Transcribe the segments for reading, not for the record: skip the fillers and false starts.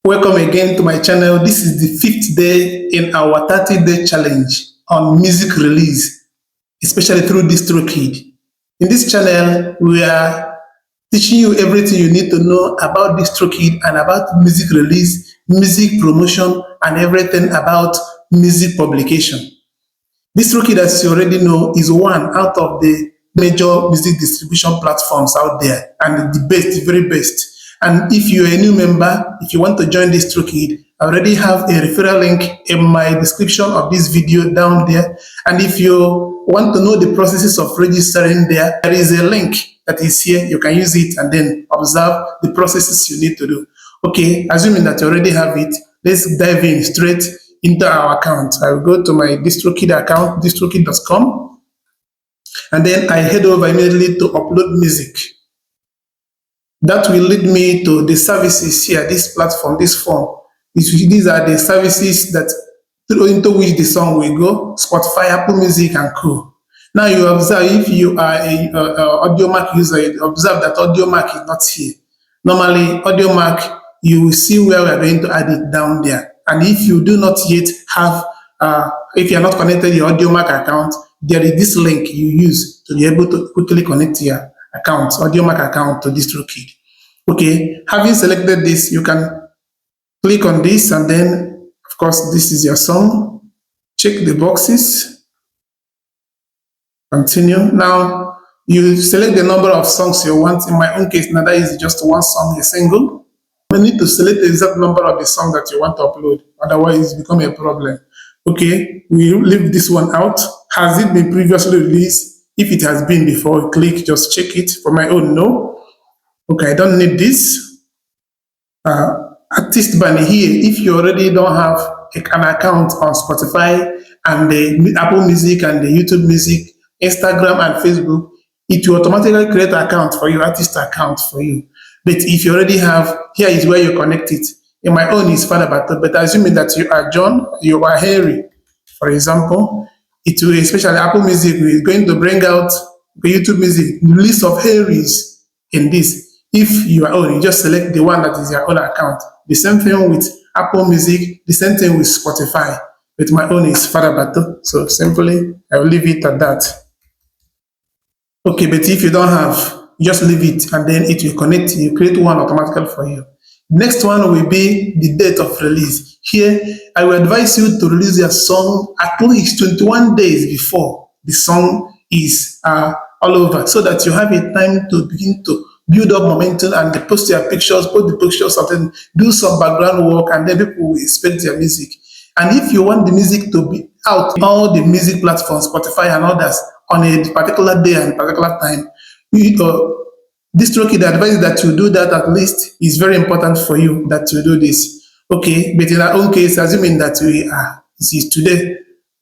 Welcome again to my channel. This is the 5th day in our 30-day challenge on music release, especially through DistroKid. In this channel, we are teaching you everything you need to know about DistroKid and about music release, music promotion, and everything about music publication. DistroKid, as you already know, is one out of the major music distribution platforms out there, and the best, the very best. And if you're a new member, if you want to join DistroKid, I already have a referral link in my description of this video down there. And if you want to know the processes of registering there, there is a link that is here. You can use it and then observe the processes you need to do. Okay, assuming that you already have it, let's dive in straight into our account. I will go to my DistroKid account, distrokid.com, and then I head over immediately to upload music. That will lead me to the services here, this platform, this form. These are the services that into which the song will go: Spotify, Apple Music, and co. Now you observe, if you are a Audiomack user, you observe that Audiomack is not here. Normally, Audiomack, you will see where we are going to add it down there. And if you do not yet have, if you are not connected to your Audiomack account, there is this link you use to be able to quickly connect your account, Audiomack account, to DistroKid. Okay, having selected this, you can click on this, and then, of course, this is your song. Check the boxes. Continue. Now, you select the number of songs you want. In my own case, now that is just one song, a single. You need to select the exact number of the song that you want to upload. Otherwise, it's become a problem. Okay, we leave this one out. Has it been previously released? If it has been before, click, just check it. For my own, no. Okay, I don't need this. Artist banner here. If you already don't have an account on Spotify and the Apple Music and the YouTube Music, Instagram and Facebook, it will automatically create an account for you, artist account for you. But if you already have, here is where you connect it. In my own is Father Bato, but assuming that you are John, you are Henry, for example, it will, especially Apple Music, is going to bring out the YouTube Music list of Henrys in this. If you are own, you just select the one that is your own account. The same thing with Apple Music, the same thing with Spotify. But my own is Father Bato, so simply I will leave it at that. Okay, but if you don't have, you just leave it and then it will connect. You create one automatically for you. Next one will be the date of release. Here, I will advise you to release your song at least 21 days before the song is all over, so that you have a time to begin to build up momentum and post your pictures, put the pictures of them, do some background work, and then people will expect your music. And if you want the music to be out in all the music platforms, Spotify and others, on a particular day and particular time, DistroKid advises that you do that at least. Is very important for you that you do this. Okay, but in our own case, assuming that we are, this is today,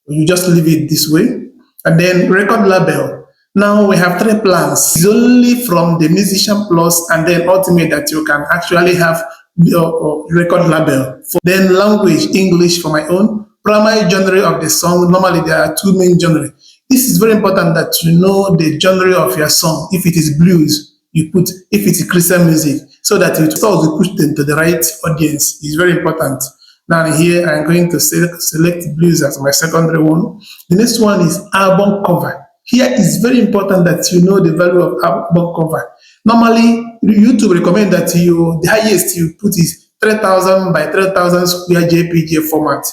you just leave it this way. And then record label. Now we have 3 plans. It's only from the Musician Plus and then Ultimate that you can actually have your record label. Then language, English for my own. Primary genre of the song. Normally there are 2 main genres. This is very important that you know the genre of your song. If it is blues, you put, if it's Christian music, so that it also push them to the right audience. It's very important. Now here I'm going to select blues as my secondary one. The next one is album cover. Here is very important that you know the value of album cover. Normally, YouTube recommend that the highest you put is 3000 by 3000 square JPG format.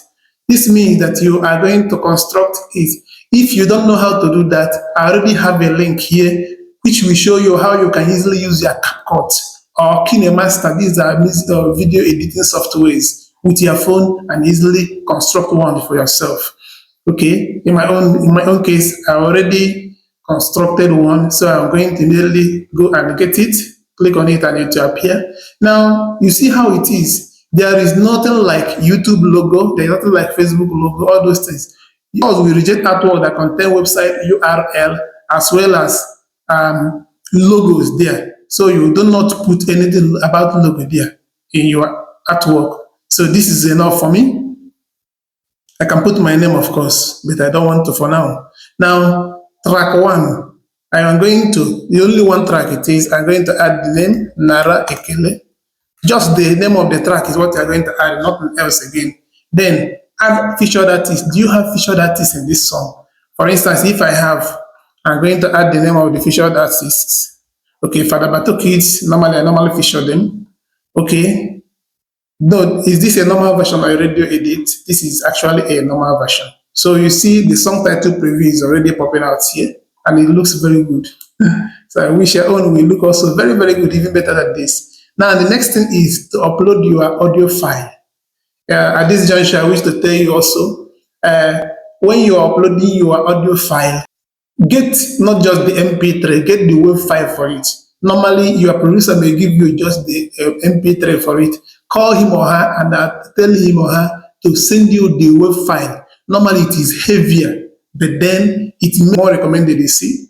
This means that you are going to construct it. If you don't know how to do that, I already have a link here which will show you how you can easily use your CapCut or KineMaster. These are video editing softwares with your phone and easily construct one for yourself. Okay, in my own case, I already constructed one, so I'm going to immediately go and get it, click on it, and it will appear. Now, you see how it is. There is nothing like YouTube logo, there is nothing like Facebook logo, all those things. Because we reject artwork that contain website URL as well as logos there. So you do not put anything about logo there in your artwork. So this is enough for me. I can put my name, of course, but I don't want to for now. Now, track 1. I am going to, the only one track it is, I'm going to add the name, Nara Ekele. Just the name of the track is what you are going to add, nothing else again. Then add featured artists. Do you have featured artists in this song? For instance, if I have, I'm going to add the name of the featured artists. Okay, for the Bato Kids, normally I normally feature them. Okay, though, is this a normal version or a radio edit? This is actually a normal version. So you see the song title preview is already popping out here and it looks very good. So I wish your own will look also very, very good, even better than this. Now the next thing is to upload your audio file. At this juncture, I wish to tell you also, when you are uploading your audio file, get not just the MP3, get the WAV file for it. Normally, your producer may give you just the MP3 for it. Call him or her and tell him or her to send you the WAV file. Normally, it is heavier, but then it's more recommended, you see.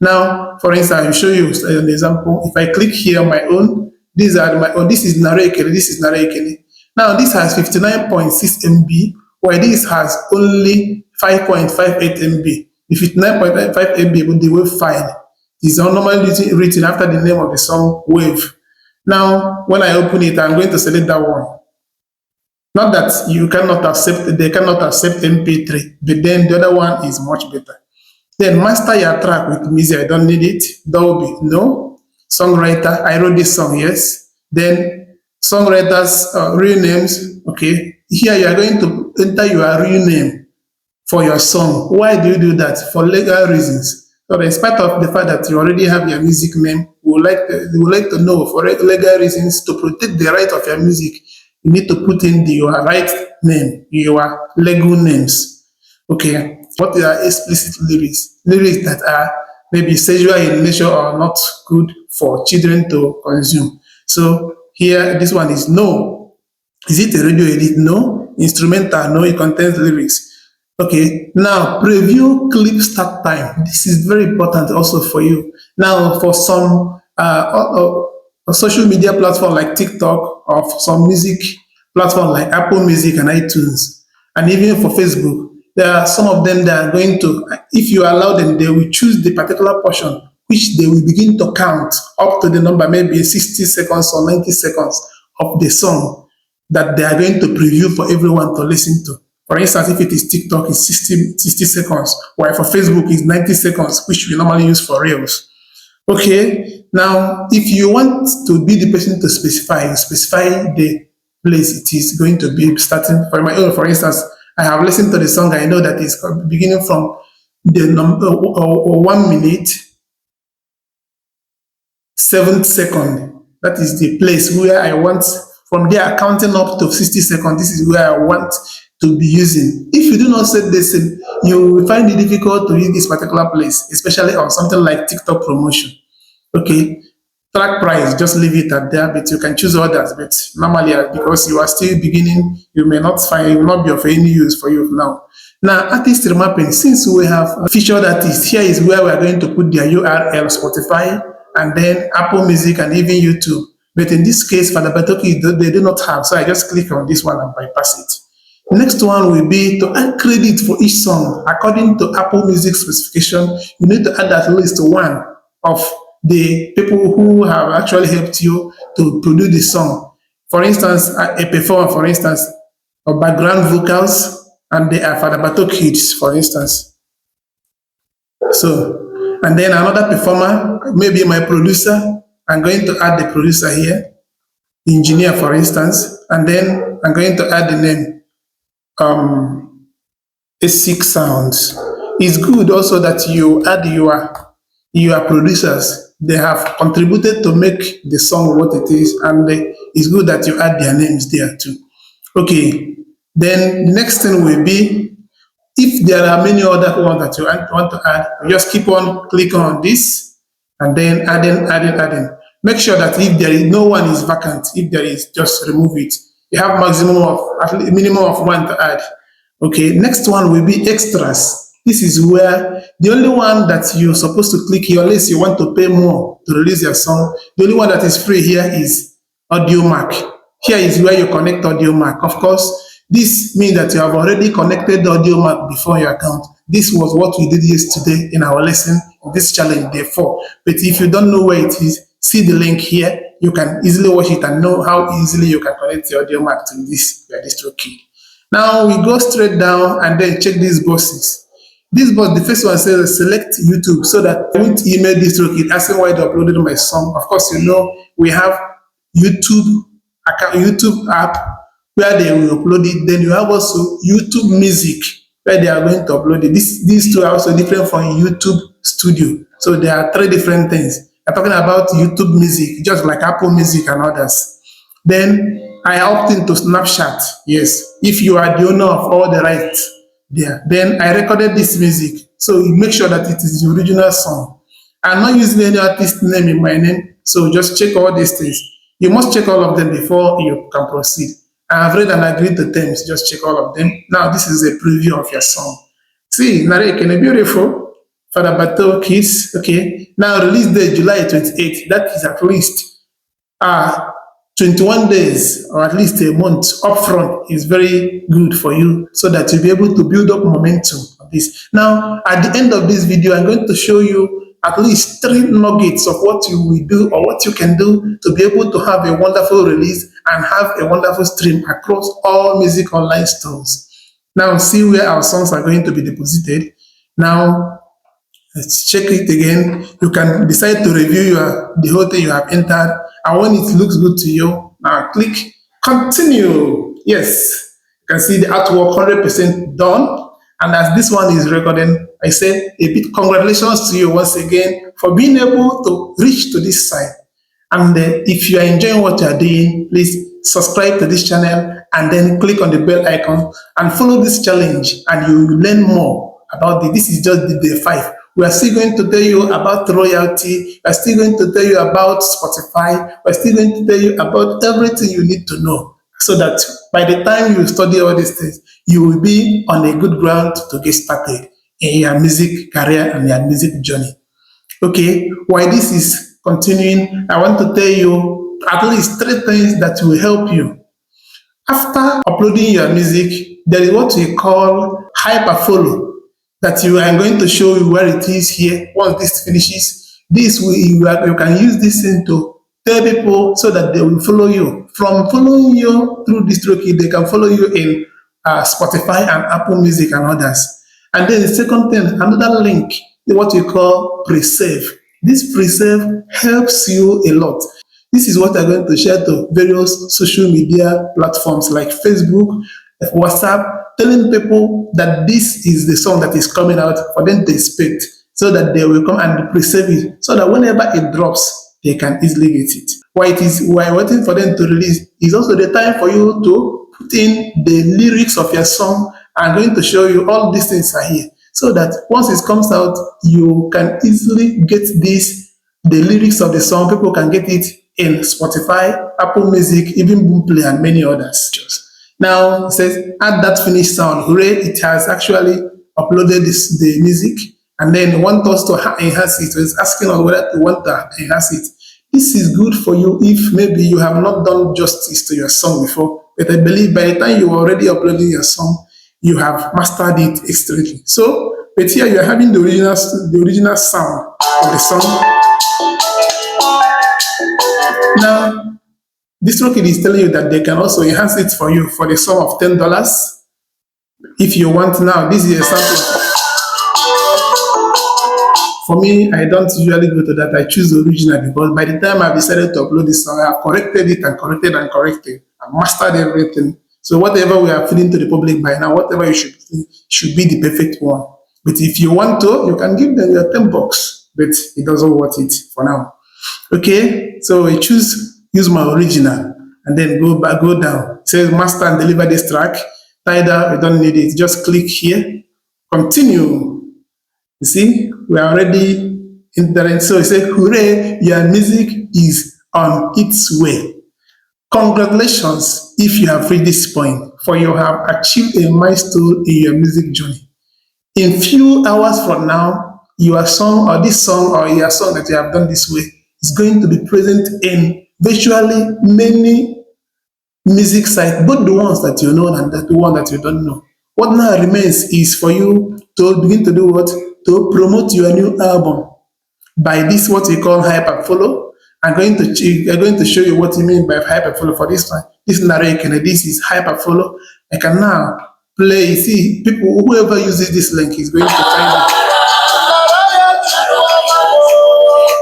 Now, for instance, I'll show you an example. If I click here on my own, these are my own. This is Narekele, this is Narekele. Now, this has 59.6 MB, while this has only 5.58 MB. The 59.5 MB with the WAV file is normally written after the name of the song, WAV. Now, when I open it, I'm going to select that one. Not that you cannot accept, they cannot accept MP3, but then the other one is much better. Then master your track with music. I don't need it. Dolby, no. Songwriter, I wrote this song, yes. Then songwriters, real names, okay. Here you are going to enter your real name for your song. Why do you do that? For legal reasons. So in spite of the fact that you already have your music name, we would like to know for legal reasons to protect the right of your music, you need to put in your right name, your legal names. Okay. What are explicit lyrics? Lyrics that are maybe sexual in nature or not good for children to consume. So here, this one is no. Is it a radio edit? No. Instrumental? No. It contains lyrics. Okay, now preview clip start time. This is very important also for you. Now, for some social media platform like TikTok or for some music platform like Apple Music and iTunes, and even for Facebook, there are some of them that are going to, if you allow them, they will choose the particular portion which they will begin to count up to the number, maybe 60 seconds or 90 seconds of the song that they are going to preview for everyone to listen to. For instance, if it is TikTok, it's 60 seconds, while for Facebook, it's 90 seconds, which we normally use for Reels. Okay, now, if you want to be the person to specify the place it is going to be starting. For my own, for instance, I have listened to the song, I know that it's beginning from the number 1 minute, 7th second. That is the place where I want, from there counting up to 60 seconds, this is where I want to be using. If you do not set this in, you will find it difficult to use this particular place, especially on something like TikTok promotion. Okay, track price, just leave it at there, but you can choose others. But normally, because you are still beginning, you may not find, it will not be of any use for you now. Now, artist remapping, since we have featured artists, here is where we are going to put their URL, Spotify, and then Apple Music, and even YouTube. But in this case, for the Batoki, they do not have, so I just click on this one and bypass it. Next one will be to add credit for each song. According to Apple Music specification, you need to add at least one of the people who have actually helped you to produce the song. For instance, a performer, for instance, or background vocals, and they are for the Bato Kids, for instance. So, and then another performer, maybe my producer, I'm going to add the producer here, engineer, for instance, and then I'm going to add the name. A6 sounds. It's good also that you add your producers. They have contributed to make the song what it is, and it's good that you add their names there too. Okay, then the next thing will be, if there are many other ones that you want to add, you just keep on clicking on this and then adding. Make sure that if there is no one is vacant, if there is, just remove it. You have minimum of one to add. Okay, next one will be extras. This is where the only one that you're supposed to click here, unless you want to pay more to release your song, the only one that is free here is Audiomack. Here is where you connect Audiomack. Of course, this means that you have already connected Audiomack before your account. This was what we did yesterday in our lesson, this challenge day 4. But if you don't know where it is, see the link here you can easily watch it and know how easily you can connect your Audiomack to this your DistroKid. Now we go straight down and then check these boxes. This box, the first one says select YouTube, so that I won't email DistroKid asking why they uploaded my song. Of course, you know we have YouTube account, YouTube app where they will upload it. Then you have also YouTube Music where they are going to upload it. These two are also different from YouTube Studio. So there are three different things. I'm talking about YouTube Music, just like Apple Music and others. Then I opt into Snapchat. Yes, if you are the owner of all the rights there. Then I recorded this music. So you make sure that it is the original song. I'm not using any artist name in my name. So just check all these things. You must check all of them before you can proceed. I have read and agreed the terms. Just check all of them. Now this is a preview of your song. See, Nare Ekene, beautiful. Father Bato Kids. Okay. Now release date July 28th. That is at least 21 days or at least a month upfront is very good for you so that you'll be able to build up momentum of this. Now, at the end of this video, I'm going to show you at least 3 nuggets of what you will do or what you can do to be able to have a wonderful release and have a wonderful stream across all music online stores. Now, see where our songs are going to be deposited. Now, let's check it again. You can decide to review the whole thing you have entered. And when it looks good to you, now click continue. Yes, you can see the artwork 100% done. And as this one is recording, I say a big congratulations to you once again for being able to reach to this side. And if you are enjoying what you are doing, please subscribe to this channel and then click on the bell icon and follow this challenge and you will learn more about it. This is just the day 5. We are still going to tell you about royalty. We are still going to tell you about Spotify. We are still going to tell you about everything you need to know so that by the time you study all these things, you will be on a good ground to get started in your music career and your music journey. Okay, while this is continuing, I want to tell you at least 3 things that will help you. After uploading your music, there is what we call HyperFollow. That I'm going to show you where it is here. Once this finishes, you can use this thing to tell people so that they will follow you. From following you through DistroKid, they can follow you in Spotify and Apple Music and others. And then the second thing, another link, is what we call Presave. This Presave helps you a lot. This is what I'm going to share to various social media platforms like Facebook, WhatsApp, telling people that this is the song that is coming out for them to expect so that they will come and preserve it so that whenever it drops, they can easily get it. While waiting for them to release, is also the time for you to put in the lyrics of your song. I'm going to show you all these things are here so that once it comes out, you can easily get the lyrics of the song. People can get it in Spotify, Apple Music, even Boomplay and many others. Now it says add that finished sound. Hooray, it has actually uploaded the music and then want us to enhance it. So it's asking us whether we want to enhance it. This is good for you if maybe you have not done justice to your song before, but I believe by the time you are already uploading your song, you have mastered it extremely. So, but here you are having the original sound of the song. Now, DistroKid is telling you that they can also enhance it for you for the sum of $10. If you want now, this is a sample. For me, I don't usually go to that. I choose the original because by the time I've decided to upload this song, I've corrected it and corrected and corrected. I've mastered everything. So whatever we are feeding to the public by now, whatever you should be the perfect one. But if you want to, you can give them your $10, but it doesn't worth it for now. Okay, so I use my original and then go down. It says master and deliver this track. Title, we don't need it. Just click here. Continue. You see, we are already in there. So it says, hooray, your music is on its way. Congratulations if you have reached this point, for you have achieved a milestone in your music journey. In few hours from now, your song or this song or your song that you have done this way is going to be present in virtually many music sites, both the ones that you know and the one that you don't know. What now remains is for you to begin to do what? To promote your new album by this what we call HyperFollow. I'm going to show you what you mean by hyperfollow for this one. This narration, this is hyperfollow. I can now play. See, people, whoever uses this link is going to find it.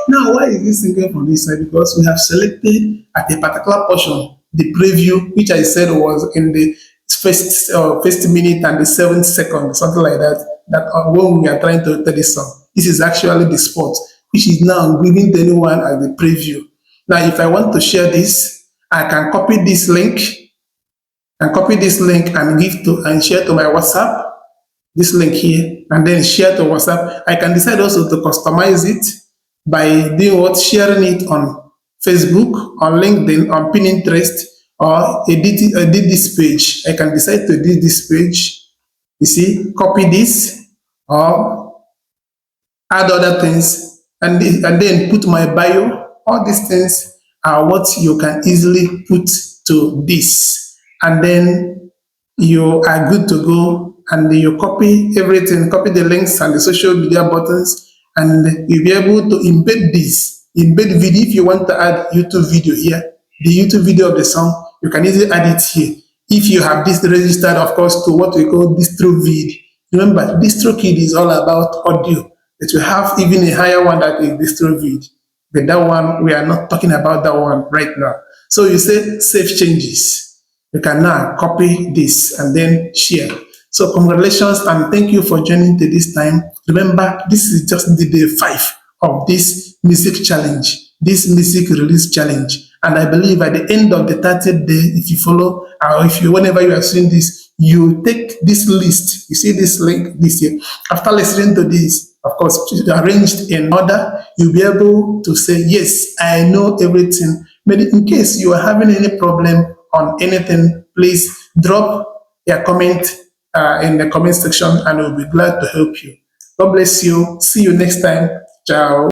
Now, why is this single from this side? Because we have selected at a particular portion the preview, which I said was in the first minute and the 7th second, something like that. That when we are trying to tell this song, this is actually the spot, which is now given to anyone as the preview. Now, if I want to share this, I can copy this link and give to and share to my WhatsApp. This link here, and then share to WhatsApp. I can decide also to customize it by doing what? Sharing it on Facebook, on LinkedIn, on Pinterest, or edit this page. I can decide to edit this page. You see, copy this or add other things, and then put my bio. All these things are what you can easily put to this, and then you are good to go. And you copy everything, copy the links and the social media buttons, and you'll be able to embed video. If you want to add YouTube video here, the YouTube video of the song, you can easily add it here. If you have this registered, of course, to what we call DistroKid. Remember, DistroKid is all about audio. It will have even a higher one that is DistroKid. But that one, we are not talking about that one right now. So you say save changes. You can now copy this and then share. So congratulations and thank you for joining to this time. Remember, this is just the day 5 of this music challenge, this music release challenge. And I believe at the end of the 30th day, if you follow, or if you, whenever you are seeing this, you take this list, you see this link this year. After listening to this, of course, arranged in order, you'll be able to say, yes, I know everything. But in case you are having any problem on anything, please drop your comment in the comment section and we'll be glad to help you. God bless you. See you next time. Ciao.